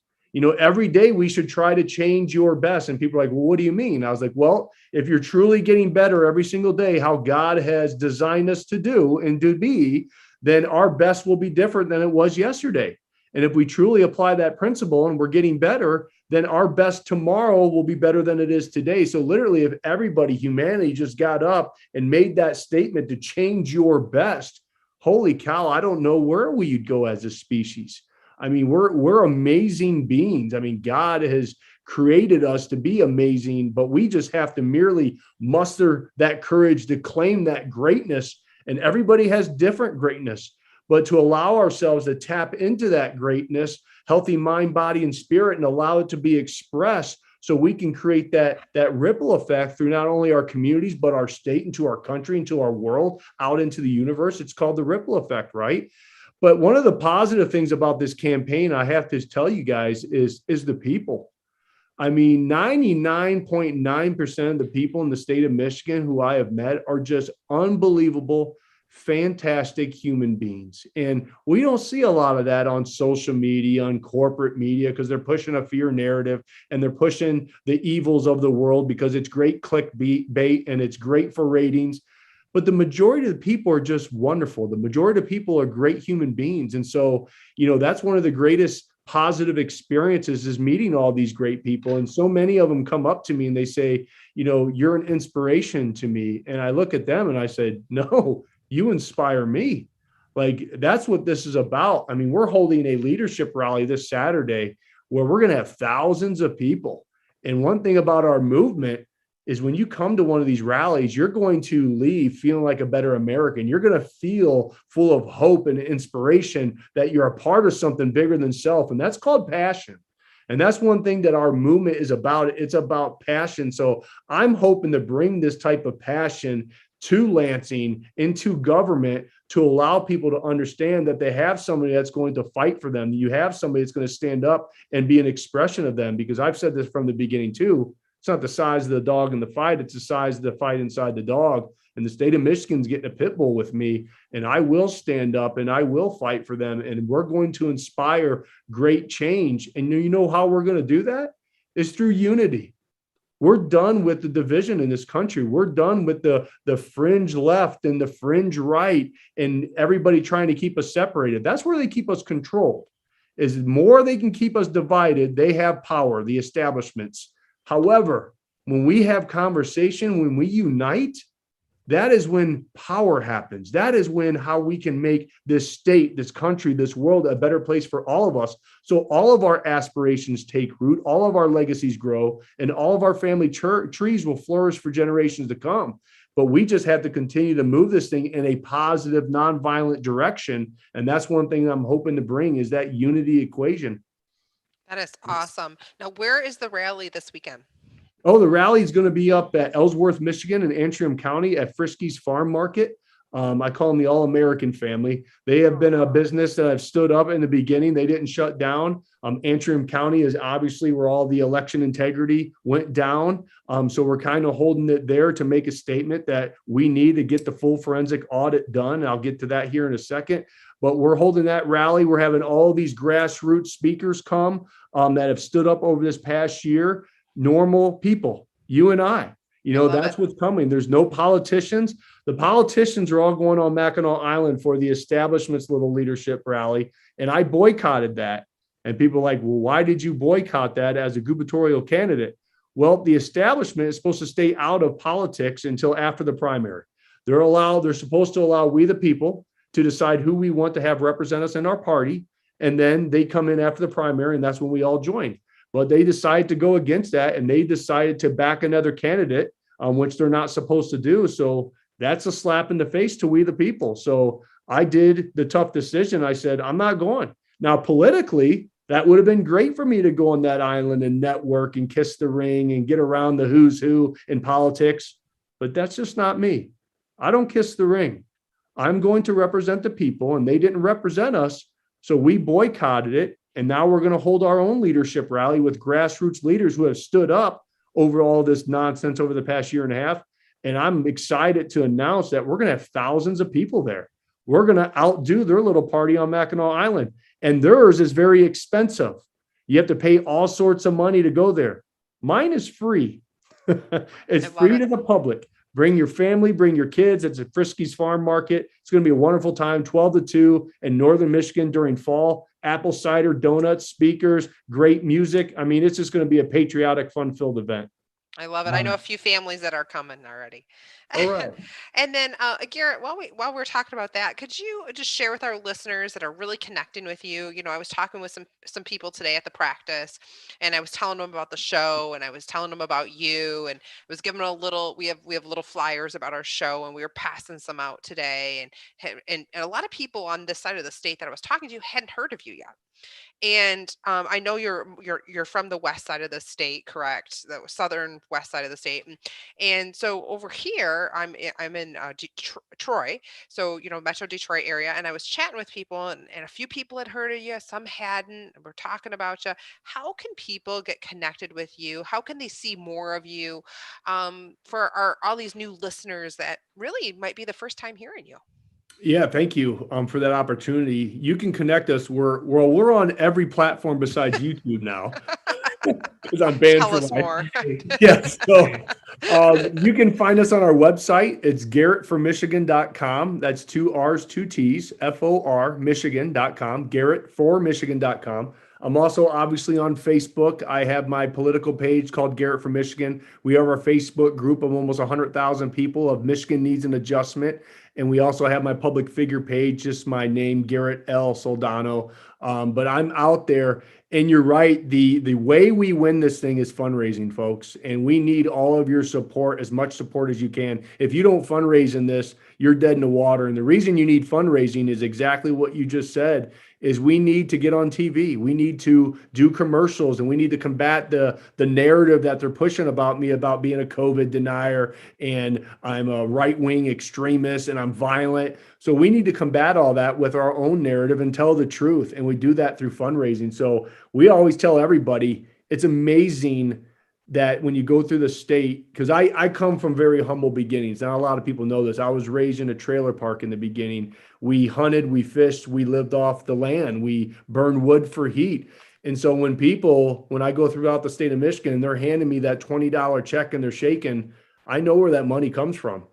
Every day we should try to change your best. And people are like, well, what do you mean? I was like, well, if you're truly getting better every single day, how God has designed us to do and to be, then our best will be different than it was yesterday. And if we truly apply that principle and we're getting better, then our best tomorrow will be better than it is today. So literally, if everybody, humanity, just got up and made that statement to change your best, holy cow, I don't know where we'd go as a species. I mean, we're amazing beings. I mean, God has created us to be amazing, but we just have to merely muster that courage to claim that greatness. And everybody has different greatness, but to allow ourselves to tap into that greatness, healthy mind, body, and spirit, and allow it to be expressed, so we can create that ripple effect through not only our communities, but our state, into our country, into our world, out into the universe. It's called the ripple effect, right? But one of the positive things about this campaign, I have to tell you guys, is the people. I mean, 99.9% of the people in the state of Michigan who I have met are just unbelievable, fantastic human beings. And we don't see a lot of that on social media, on corporate media, because they're pushing a fear narrative and they're pushing the evils of the world because it's great clickbait and it's great for ratings. But the majority of the people are just wonderful. The majority of people are great human beings. And so, that's one of the greatest positive experiences, is meeting all these great people. And so many of them come up to me and they say, you're an inspiration to me. And I look at them and I said, no, you inspire me. Like, that's what this is about. I mean, we're holding a leadership rally this Saturday where we're going to have thousands of people. And one thing about our movement is when you come to one of these rallies, you're going to leave feeling like a better American. You're going to feel full of hope and inspiration that you're a part of something bigger than self. And that's called passion. And that's one thing that our movement is about. It's about passion. So I'm hoping to bring this type of passion to Lansing, into government, to allow people to understand that they have somebody that's going to fight for them. You have somebody that's going to stand up and be an expression of them. Because I've said this from the beginning too. It's not the size of the dog in the fight. It's the size of the fight inside the dog. And the state of Michigan's getting a pit bull with me, and I will stand up and I will fight for them. And we're going to inspire great change. And you know how we're going to do that? Is through unity. We're done with the division in this country. We're done with the fringe left and the fringe right and everybody trying to keep us separated. That's where they keep us controlled. Is more they can keep us divided, they have power, the establishments. However, when we have conversation, when we unite, that is when power happens. That is when how we can make this state, this country, this world a better place for all of us. So all of our aspirations take root, all of our legacies grow, and all of our family trees will flourish for generations to come. But we just have to continue to move this thing in a positive, nonviolent direction. And that's one thing I'm hoping to bring, is that unity equation. That is awesome. Now, where is the rally this weekend? Oh, the rally is going to be up at Ellsworth, Michigan, in Antrim County at Frisky's Farm Market. I call them the All-American family. They have been a business that have stood up in the beginning. They didn't shut down. Antrim County is obviously where all the election integrity went down. So we're kind of holding it there to make a statement that we need to get the full forensic audit done. I'll get to that here in a second. But we're holding that rally. We're having all these grassroots speakers come that have stood up over this past year. Normal people, you and I, that's what's coming. There's no politicians. The politicians are all going on Mackinac Island for the establishment's little leadership rally. And I boycotted that. And people are like, well, why did you boycott that as a gubernatorial candidate? Well, the establishment is supposed to stay out of politics until after the primary. They're supposed to allow we the people to decide who we want to have represent us in our party. And then they come in after the primary, and that's when we all join. But they decided to go against that, and they decided to back another candidate, which they're not supposed to do. So that's a slap in the face to we the people. So I did the tough decision. I said, I'm not going. Now, politically, that would have been great for me to go on that island and network and kiss the ring and get around the who's who in politics. But that's just not me. I don't kiss the ring. I'm going to represent the people, and they didn't represent us. So we boycotted it. And now we're going to hold our own leadership rally with grassroots leaders who have stood up over all this nonsense over the past year and a half. And I'm excited to announce that we're going to have thousands of people there. We're going to outdo their little party on Mackinac Island. And theirs is very expensive. You have to pay all sorts of money to go there. Mine is free. It's free to the public. Bring your family, bring your kids. It's at Frisky's Farm Market. It's going to be a wonderful time, 12 to 2 in Northern Michigan during fall. Apple cider, donuts, speakers, great music. I mean, it's just going to be a patriotic, fun-filled event. I love it. I know a few families that are coming already. All right. And then, Garrett, while we're talking about that, could you just share with our listeners that are really connecting with you? You know, I was talking with some people today at the practice, and I was telling them about the show, and I was telling them about you, and I was giving them a little. We have little flyers about our show, and we were passing some out today, and a lot of people on this side of the state that I was talking to hadn't heard of you yet. And I know you're from the west side of the state, correct? The southern west side of the state, and so over here I'm in Troy, so Metro Detroit area, and I was chatting with people, and a few people had heard of you, some hadn't. We're talking about you. How can people get connected with you? How can they see more of you? For all these new listeners that really might be the first time hearing you. Yeah, thank you for that opportunity. You can connect us. We're on every platform besides YouTube now because I'm banned Tell for us life. more. Yes. So you can find us on our website. It's GarrettForMichigan.com. That's 2 R's, 2 T's, FOR Michigan.com, GarrettForMichigan.com. I'm also obviously on Facebook. I have my political page called Garrett for Michigan. We have our Facebook group of almost 100,000 people of Michigan Needs an Adjustment. And we also have my public figure page, just my name, Garrett L. Soldano. But I'm out there. And you're right. The way we win this thing is fundraising, folks. And we need all of your support, as much support as you can. If you don't fundraise in this, you're dead in the water. And the reason you need fundraising is exactly what you just said, is we need to get on TV. We need to do commercials, and we need to combat the narrative that they're pushing about me, about being a COVID denier, and I'm a right-wing extremist, and I'm violent. So we need to combat all that with our own narrative and tell the truth. And we do that through fundraising. So we always tell everybody, it's amazing that when you go through the state, because I come from very humble beginnings. Not a lot of people know this. I was raised in a trailer park in the beginning. We hunted, we fished, we lived off the land, we burned wood for heat. And so when I go throughout the state of Michigan and they're handing me that $20 check and they're shaking, I know where that money comes from.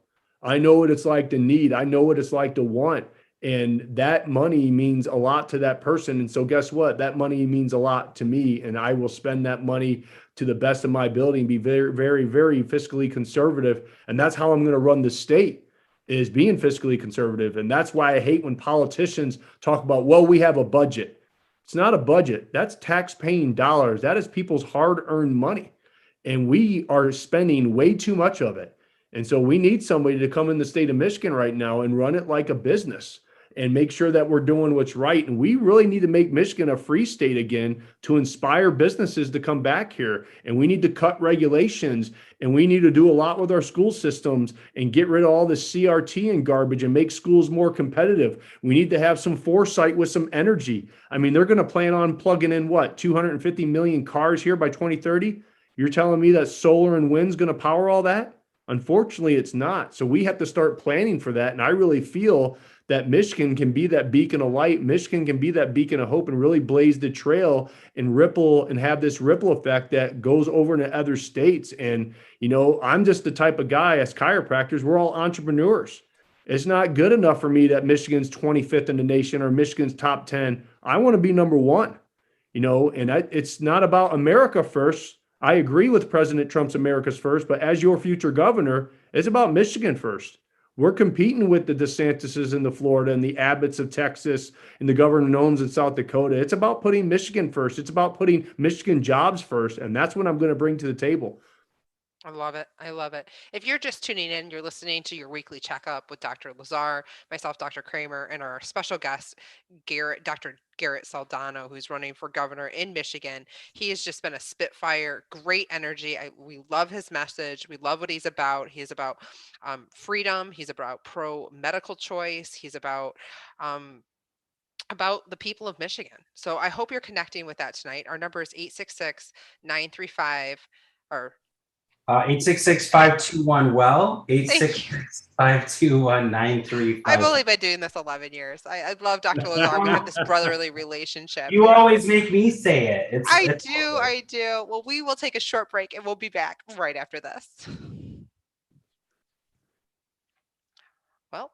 I know what it's like to need. I know what it's like to want. And that money means a lot to that person. And so guess what? That money means a lot to me. And I will spend that money to the best of my ability and be very, very, very fiscally conservative. And that's how I'm going to run the state, is being fiscally conservative. And that's why I hate when politicians talk about, well, we have a budget. It's not a budget. That's tax-paying dollars. That is people's hard-earned money. And we are spending way too much of it. And so we need somebody to come in the state of Michigan right now and run it like a business and make sure that we're doing what's right. And we really need to make Michigan a free state again to inspire businesses to come back here. And we need to cut regulations, and we need to do a lot with our school systems and get rid of all this CRT and garbage and make schools more competitive. We need to have some foresight with some energy. I mean, they're going to plan on plugging in 250 million cars here by 2030. You're telling me that solar and wind's going to power all that? Unfortunately, it's not. So we have to start planning for that. And I really feel that Michigan can be that beacon of light. Michigan can be that beacon of hope and really blaze the trail and ripple and have this ripple effect that goes over into other states. And, I'm just the type of guy, as chiropractors, we're all entrepreneurs. It's not good enough for me that Michigan's 25th in the nation or Michigan's top 10. I want to be number one, and it's not about America first. I agree with President Trump's America's first, but as your future governor, it's about Michigan first. We're competing with the DeSantis's in the Florida and the Abbotts of Texas and the Governor Nomes in South Dakota. It's about putting Michigan first. It's about putting Michigan jobs first. And that's what I'm going to bring to the table. I love it. I love it. If you're just tuning in, you're listening to your weekly checkup with Dr. Lazar, myself, Dr. Cramer, and our special guest, Dr. Garrett Saldano, who's running for governor in Michigan. He has just been a spitfire, great energy. We love his message. We love what he's about. He's about freedom. He's about pro-medical choice. He's about the people of Michigan. So I hope you're connecting with that tonight. Our number is 866-935 or 866-521-WELL, 866-521-9355. I've only been doing this 11 years. I love Dr. Lazar. We have this brotherly relationship. You always make me say it. I do. Well, we will take a short break and we'll be back right after this. Well,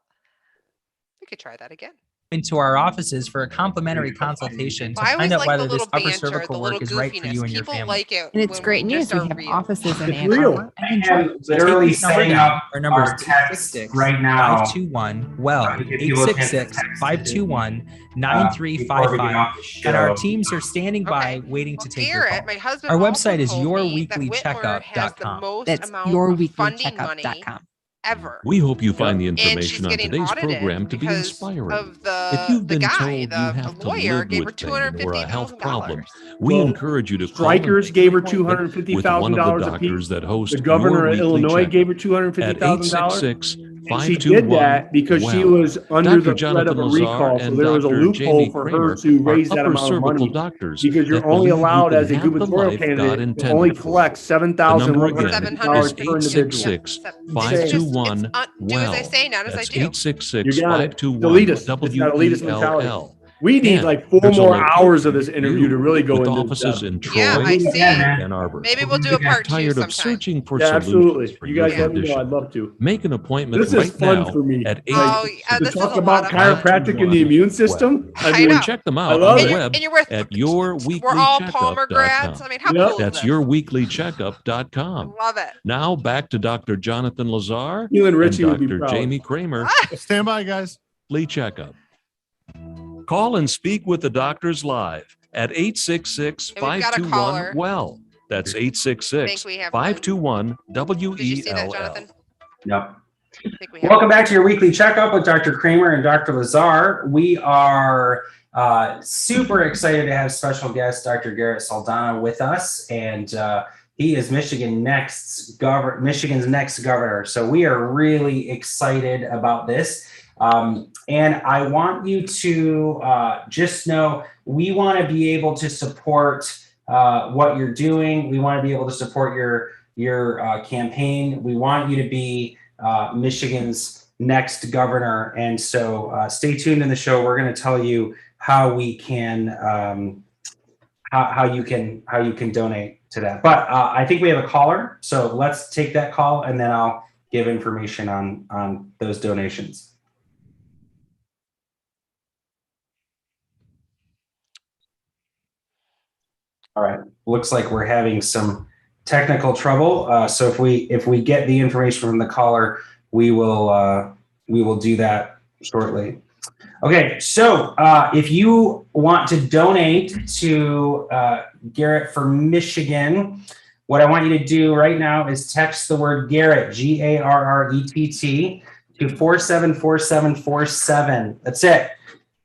we could try that again. into our offices for a complimentary consultation to find out whether this upper cervical work is right for you and your family. Like it And it's great news. We have real. offices in It's Ann real. Arbor and in I am Georgia. literally Take this number setting down. up Our number is our text right now. 521-WELL, Give people a chance to 866-521-9355. And our teams are standing by waiting to take your Garrett, call. my husband Our also website is told me that Whitmer has the yourweeklycheckup.com. most That's amount of funding yourweeklycheckup.com. money ever. We hope you find the And she's information on getting today's audited program to be because inspiring. of If you've the been guy, told you the have to lawyer live gave her with pain or a health problem, $250,000. we Well, encourage you to call Strikers and gave her make an appointment with one of $250,000 the a piece. doctors that host The governor your of weekly Illinois checkup gave her at $250,000. 866 And she did that because she was under the threat of a recall. So there was a loophole for her to raise that amount of money. Because you're only allowed as a gubernatorial candidate to only collect $7,150 per individual. 521 Do as I say, not as I That's do. 866 You got it. 521 Elitist. It's that elitist mentality. WELL. We need And like 4 there's a more location hours of this interview you to really go with into offices depth. in Troy Yeah, I see. and Ann Arbor. Maybe we'll do a part 2 Tired of sometime. searching for Yeah, solutions absolutely. for You your guys let me know. condition? I'd love to. Make an appointment This is right fun now for me. at 8 Oh, To this is talk a about lot of fun. chiropractic and the immune system. Well, I I mean, know. check them I out love on it. the web And you're with, at we're all Palmer grads. yourweeklycheckup.com. I mean, how Yep. cool is That's this? yourweeklycheckup.com. Love it. Now back to Dr. Jonathan Lazar You and and Richie would be Dr. proud. Jamie Cramer. Stand by, guys. Weekly Checkup. Call and speak with the doctors live at 866-521-WELL. That's I think we have one. 866-521-WELL. Did you see that, Jonathan? No. I think we have Welcome back to your weekly checkup with Dr. Cramer and Dr. Lazar. We are super excited to have special guest Dr. Garrett Soldano with us, and he is Michigan's next governor. So we are really excited about this. And I want you to just know we want to be able to support what you're doing. We want to be able to support your campaign. We want you to be Michigan's next governor. And so stay tuned in the show. We're going to tell you how we can how you can donate to that. But I think we have a caller. So let's take that call and then I'll give information on those donations. All right, looks like we're having some technical trouble. So if we get the information from the caller, we will do that shortly. Okay, so if you want to donate to Garrett for Michigan, what I want you to do right now is text the word Garrett, Garrett, to 474747. That's it.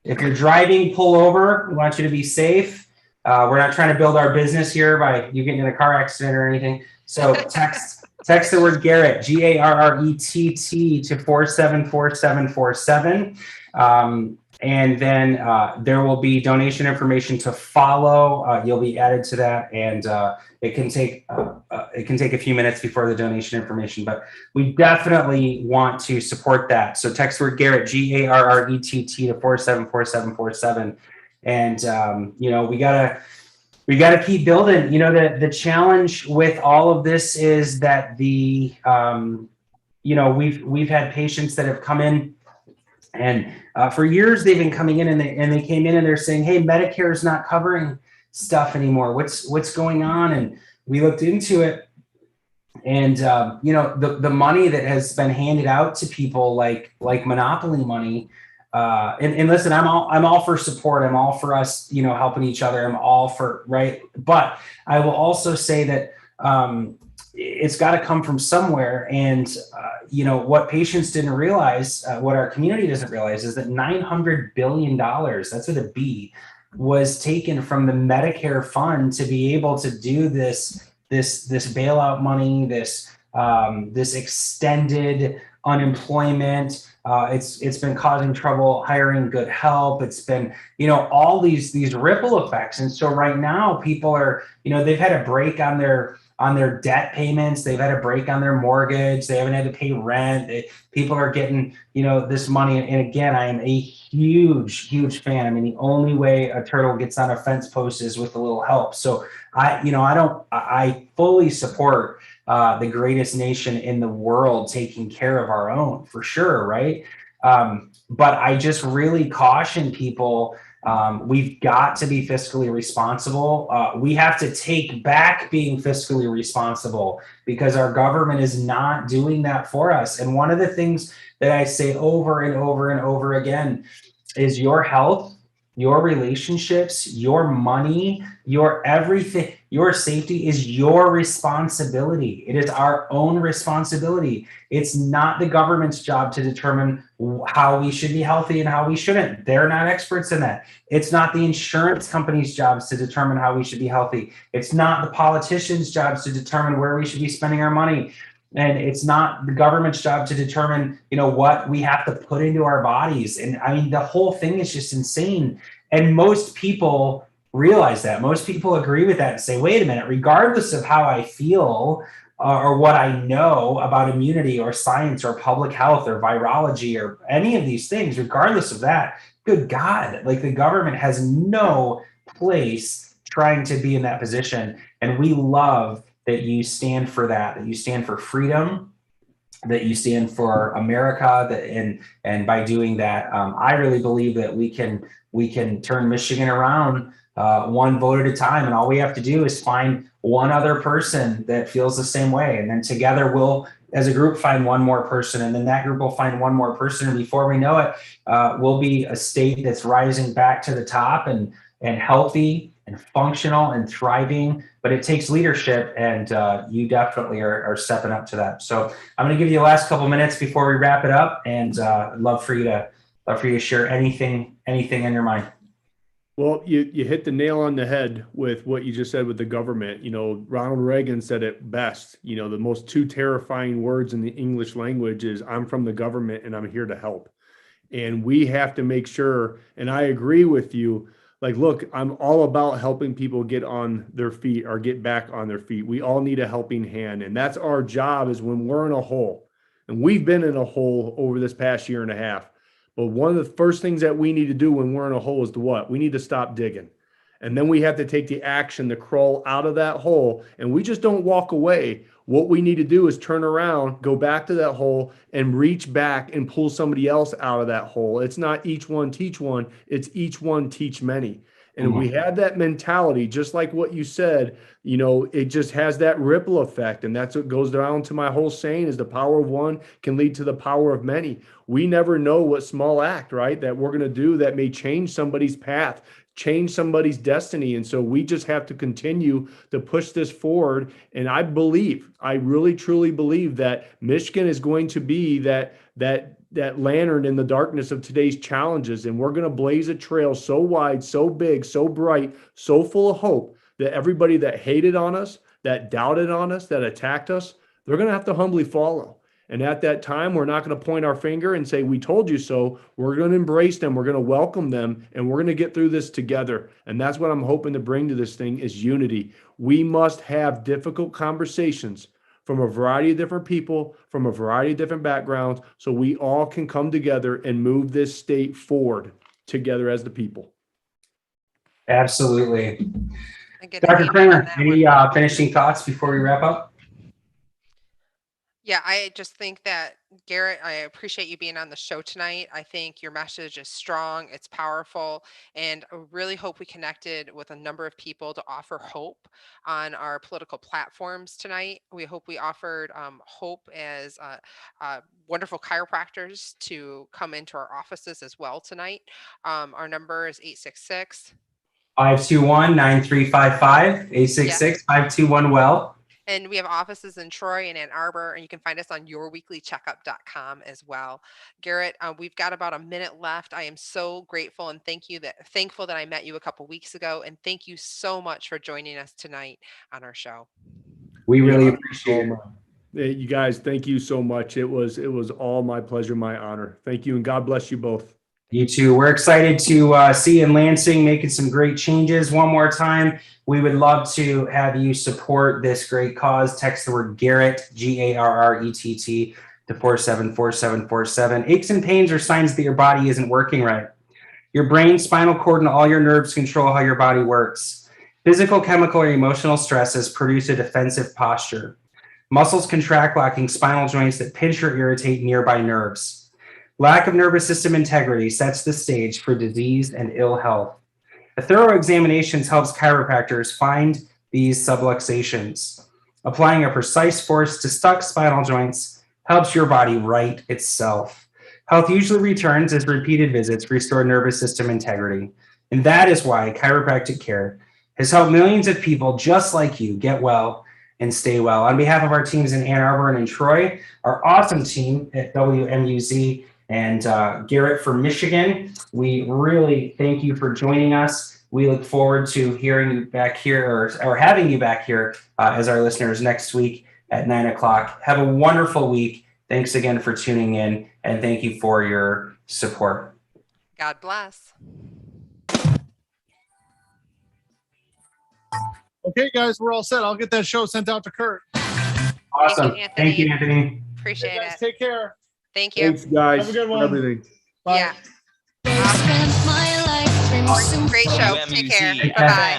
If you're driving, pull over. We want you to be safe. We're not trying to build our business here by you getting in a car accident or anything. So text the word Garrett, Garrett, to 474747. And then there will be donation information to follow. You'll be added to that, and it can take a few minutes before the donation information. But we definitely want to support that. So text word Garrett, Garrett, to 474747. And we gotta keep building. The challenge with all of this is that we've had patients that have come in, and for years they've been coming in, and they came in and they're saying, "Hey, Medicare is not covering stuff anymore. What's going on?" And we looked into it, and the money that has been handed out to people like monopoly money. And listen, I'm all for support. I'm all for us, helping each other. I'm all for, right. But I will also say that it's got to come from somewhere. And, what patients didn't realize, what our community doesn't realize is that $900 billion, that's with a B, was taken from the Medicare fund to be able to do this bailout money, this extended unemployment. It's been causing trouble hiring good help. It's been, all these ripple effects. And so right now people are, they've had a break on their debt payments. They've had a break on their mortgage. They haven't had to pay rent. People are getting, this money. And again, I am a huge, huge fan. I mean, the only way a turtle gets on a fence post is with a little help. So I fully support the greatest nation in the world taking care of our own, for sure, right? But I just really caution people. We've got to be fiscally responsible. We have to take back being fiscally responsible because our government is not doing that for us. And one of the things that I say over and over and over again is your health, your relationships, your money, your everything, your safety is your responsibility. It is our own responsibility. It's not the government's job to determine how we should be healthy and how we shouldn't. They're not experts in that. It's not the insurance company's jobs to determine how we should be healthy. It's not the politicians' jobs to determine where we should be spending our money. And it's not the government's job to determine, what we have to put into our bodies. And I mean, the whole thing is just insane. And most people realize that. Most people agree with that and say, wait a minute, regardless of how I feel or what I know about immunity or science or public health or virology or any of these things, regardless of that, good God, like the government has no place trying to be in that position. And we love that you stand for that you stand for freedom, that you stand for America, and by doing that, I really believe that we can turn Michigan around one vote at a time. And all we have to do is find one other person that feels the same way. And then together we'll, as a group, find one more person. And then that group will find one more person. And before we know it, we'll be a state that's rising back to the top and healthy and functional and thriving. But it takes leadership, and you definitely are stepping up to that. So I'm going to give you the last couple minutes before we wrap it up, and I'd love for you to share anything in your mind. Well, you hit the nail on the head with what you just said with the government. Ronald Reagan said it best. The most two terrifying words in the English language is "I'm from the government and I'm here to help." And we have to make sure, and I agree with you, look, I'm all about helping people get on their feet or get back on their feet. We all need a helping hand. And that's our job, is when we're in a hole. And we've been in a hole over this past year and a half. But one of the first things that we need to do when we're in a hole is to what? We need to stop digging. And then we have to take the action to crawl out of that hole. And we just don't walk away. What we need to do is turn around, go back to that hole, and reach back and pull somebody else out of that hole. It's not each one teach one, it's each one teach many. And we had that mentality, just like what you said, it just has that ripple effect. And that's what goes down to my whole saying, is the power of one can lead to the power of many. We never know what small act, right, that we're going to do that may change somebody's path, change somebody's destiny. And so we just have to continue to push this forward. And I really, truly believe that Michigan is going to be that lantern in the darkness of today's challenges. And we're going to blaze a trail so wide, so big, so bright, so full of hope that everybody that hated on us, that doubted on us, that attacked us, they're going to have to humbly follow. And at that time, we're not going to point our finger and say, we told you so. We're going to embrace them. We're going to welcome them, and we're going to get through this together. And that's what I'm hoping to bring to this thing, is unity. We must have difficult conversations from a variety of different people, from a variety of different backgrounds, so we all can come together and move this state forward together as the people. Absolutely. Dr. Cramer, any finishing thoughts before we wrap up? Yeah, I just think that, Garrett, I appreciate you being on the show tonight. I think your message is strong, it's powerful, and I really hope we connected with a number of people to offer hope on our political platforms tonight. We hope we offered hope as wonderful chiropractors to come into our offices as well tonight. Our number is 866 521-9355, 866-521-WELL. And we have offices in Troy and Ann Arbor, and you can find us on yourweeklycheckup.com as well. Garrett, we've got about a minute left. I am so grateful and thankful that I met you a couple weeks ago, and thank you so much for joining us tonight on our show. We really appreciate it. You guys, thank you so much. It was all my pleasure, my honor. Thank you, and God bless you both. You too. We're excited to see you in Lansing making some great changes. One more time, we would love to have you support this great cause. Text the word Garrett, Garrett, to 474747. Aches and pains are signs that your body isn't working right. Your brain, spinal cord, and all your nerves control how your body works. Physical, chemical, or emotional stresses produce a defensive posture. Muscles contract, locking spinal joints that pinch or irritate nearby nerves. Lack of nervous system integrity sets the stage for disease and ill health. A thorough examinations helps chiropractors find these subluxations. Applying a precise force to stuck spinal joints helps your body right itself. Health usually returns as repeated visits restore nervous system integrity. And that is why chiropractic care has helped millions of people just like you get well and stay well. On behalf of our teams in Ann Arbor and in Troy, our awesome team at WMUZ and Garrett from Michigan, we really thank you for joining us. We look forward to hearing you back here or having you back here as our listeners next week at 9 o'clock. Have a wonderful week. Thanks again for tuning in, and thank you for your support. God bless. Okay, guys, we're all set. I'll get that show sent out to Kurt. Awesome. Thank you, Anthony. Appreciate Hey, guys, it. Take care. Thank you. Thanks, guys. Have a good one. Everything. Bye. Yeah. Awesome. Great show. Take care. Bye-bye.